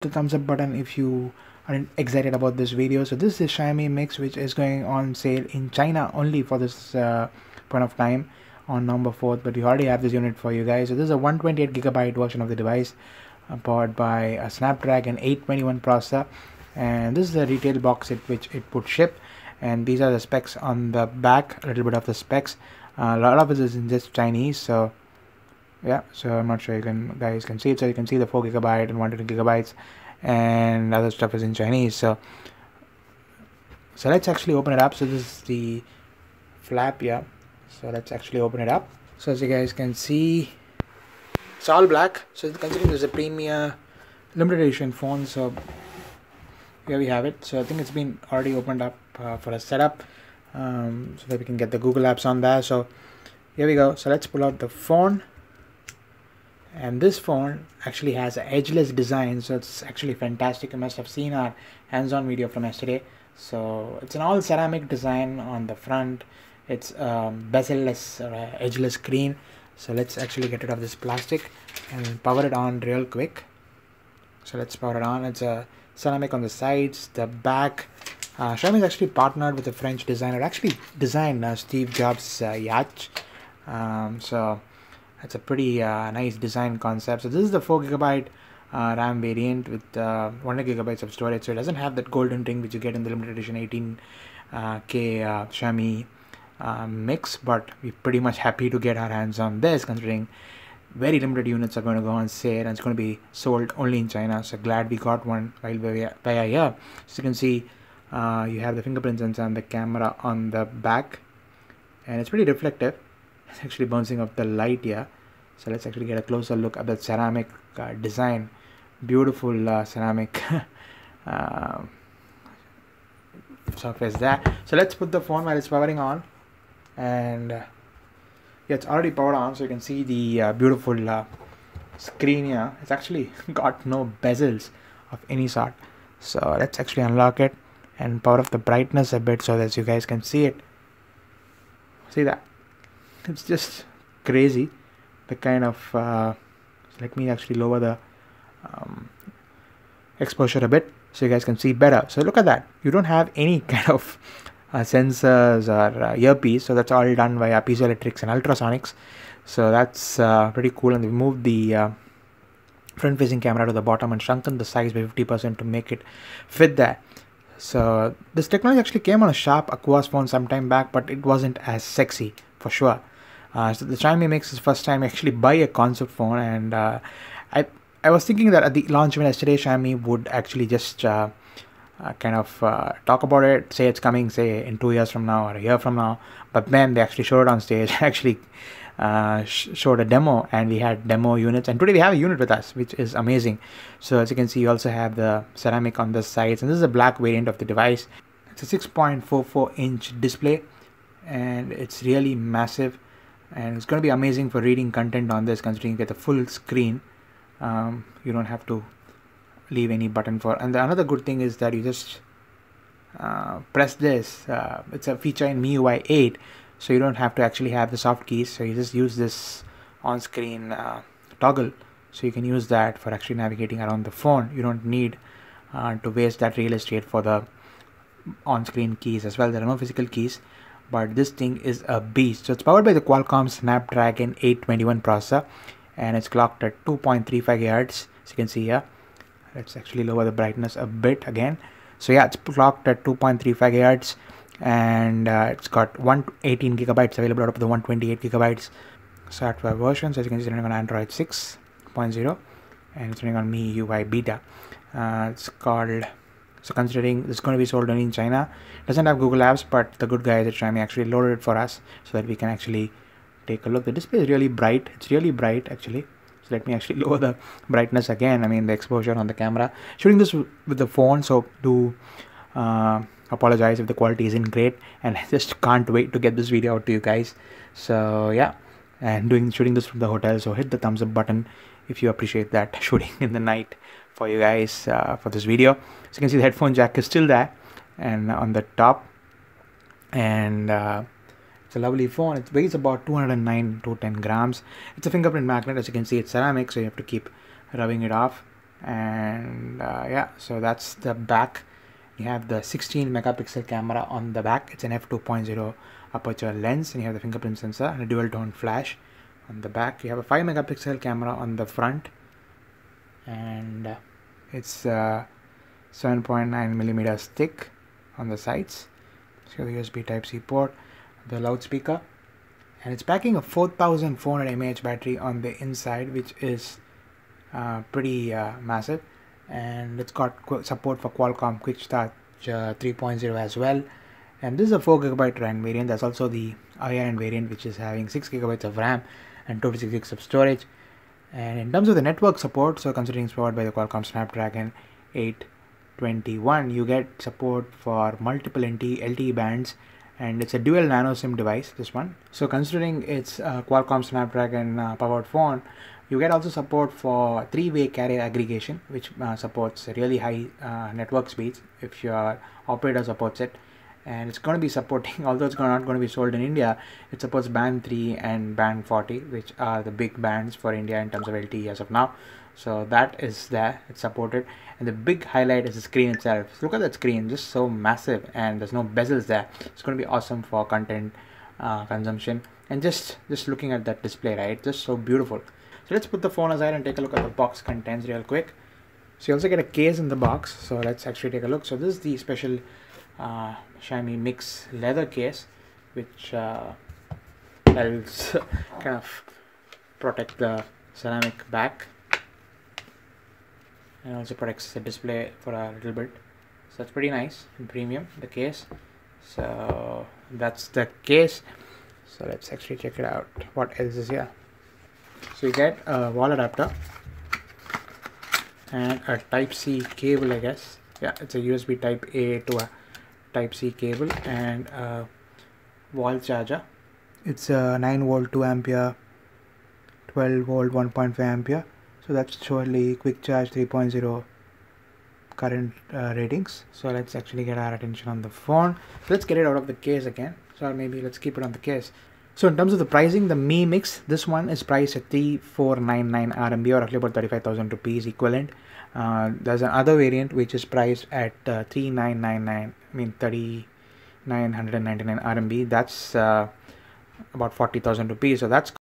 the thumbs up button if you are excited about this video. So this is Xiaomi Mix, which is going on sale in China only for this point of time on November 4th, but we already have this unit for you guys. So this is a 128GB version of the device, powered by a Snapdragon 821 processor, and this is the retail box which it would ship. And these are the specs on the back, a little bit of the specs. A lot of it is in just Chinese, so yeah, so I'm not sure you guys can see it. So you can see the 4GB and 128GB, and other stuff is in Chinese. So let's actually open it up. So this is the flap, yeah. So let's actually open it up. So as you guys can see, it's all black. So considering this is a premium limited edition phone, so here we have it. So I think it's been already opened up for a setup, so that we can get the Google apps on there. So here we go. So let's pull out the phone. And this phone actually has an edgeless design, so it's actually fantastic. You must have seen our hands-on video from yesterday. So it's an all ceramic design on the front. It's bezel-less edgeless screen. So let's actually get rid of this plastic and power it on real quick. So let's power it on. It's a ceramic on the sides, the back. Xiaomi is actually partnered with a French designer. Actually designed Steve Jobs' yacht. So that's a pretty nice design concept. So this is the 4GB RAM variant with 1GB of storage. So it doesn't have that golden ring which you get in the limited edition 18K Xiaomi Mix, but we're pretty much happy to get our hands on this, considering very limited units are going to go on sale and it's going to be sold only in China. So glad we got one while we are here. So you can see you have the fingerprint sensor and the camera on the back, and it's pretty reflective. It's actually bouncing off the light here. So let's actually get a closer look at the ceramic design. Beautiful ceramic surface there. So let's put the phone while it's powering on, and yeah, it's already powered on. So you can see the beautiful screen here. It's actually got no bezels of any sort. So let's actually unlock it and power up the brightness a bit so that you guys can see it. See that? It's just crazy, the kind of let me actually lower the exposure a bit so you guys can see better. So look at that, you don't have any kind of sensors or earpiece, so that's all done via piezoelectrics and ultrasonics. So that's pretty cool. And we moved the front facing camera to the bottom and shrunken the size by 50% to make it fit there. So this technology actually came on a Sharp Aqua's phone sometime back, but it wasn't as sexy for sure. So the Xiaomi Mix is first time I actually buy a concept phone, and I was thinking that at the launch event yesterday, Xiaomi would actually just kind of talk about it, say it's coming, say in 2 years from now or a year from now. But then they actually showed it on stage, actually showed a demo, and we had demo units. And today we have a unit with us, which is amazing. So as you can see, you also have the ceramic on the sides, and this is a black variant of the device. It's a 6.44-inch display, and it's really massive. And it's going to be amazing for reading content on this, considering you get the full screen. You don't have to leave any button for. And another good thing is that you just press this. It's a feature in MIUI 8, so you don't have to actually have the soft keys. So you just use this on-screen toggle. So you can use that for actually navigating around the phone. You don't need to waste that real estate for the on-screen keys as well. There are no physical keys, but this thing is a beast. So it's powered by the Qualcomm Snapdragon 821 processor, and it's clocked at 2.35 GHz. So you can see here. Let's actually lower the brightness a bit again. So yeah, it's clocked at 2.35 GHz, and it's got 118GB available out of the 128GB software version. So as you can see, it's running on Android 6.0, and it's running on MIUI beta. It's called. So considering this is going to be sold only in China, it doesn't have Google apps, but the good guys at Xiaomi actually loaded it for us so that we can actually take a look. The display is really bright. It's really bright actually. So let me actually lower the brightness again. I mean the exposure on the camera. Shooting this with the phone, so do apologize if the quality isn't great, and I just can't wait to get this video out to you guys. So yeah, and shooting this from the hotel. So hit the thumbs up button if you appreciate that shooting in the night for you guys for this video. So you can see the headphone jack is still there and on the top, and it's a lovely phone. It weighs about 209 to 10 grams. It's a fingerprint magnet. As you can see, it's ceramic, so you have to keep rubbing it off. And yeah, so that's the back. You have the 16 megapixel camera on the back. It's an f2.0 aperture lens, and you have the fingerprint sensor and a dual tone flash on the back. You have a 5 megapixel camera on the front, and it's 7.9 millimeters thick on the sides. So the USB Type-C port, the loudspeaker, and it's packing a 4400 mAh battery on the inside, which is pretty massive, and it's got support for Qualcomm Quick Start 3.0 as well. And this is a 4GB RAM variant. That's also the higher end variant, which is having 6GB of RAM and 256 of storage. And in terms of the network support, so considering it's powered by the Qualcomm Snapdragon 821, you get support for multiple LTE bands, and it's a dual Nano-SIM device, this one. So considering it's a Qualcomm Snapdragon powered phone, you get also support for 3-way carrier aggregation, which supports really high network speeds if your operator supports it. And it's going to be supporting, although it's not going to be sold in India, it supports band 3 and band 40, which are the big bands for India in terms of LTE as of now. So that is there, it's supported. And the big highlight is the screen itself. So look at that screen, just so massive, and there's no bezels there. It's going to be awesome for content consumption. And just looking at that display, right, just so beautiful. So let's put the phone aside and take a look at the box contents real quick. So you also get a case in the box, so let's actually take a look. So this is the special Xiaomi Mix leather case, which helps kind of protect the ceramic back, and also protects the display for a little bit. So that's pretty nice and premium, the case. So that's the case. So let's actually check it out. What else is here? So you get a wall adapter and a Type-C cable, I guess. Yeah, it's a USB Type A to a Type-C cable, and a wall charger. It's a 9 volt 2 ampere, 12 volt 1.5 ampere. So that's surely quick charge 3.0 current ratings. So let's actually get our attention on the phone. Let's get it out of the case again. So maybe let's keep it on the case. So in terms of the pricing, the Mi Mix, this one is priced at 3499 RMB, or roughly about 35,000 rupees equivalent. There's another variant which is priced at 3999, I mean 3999 RMB. That's about 40,000 rupees. So that's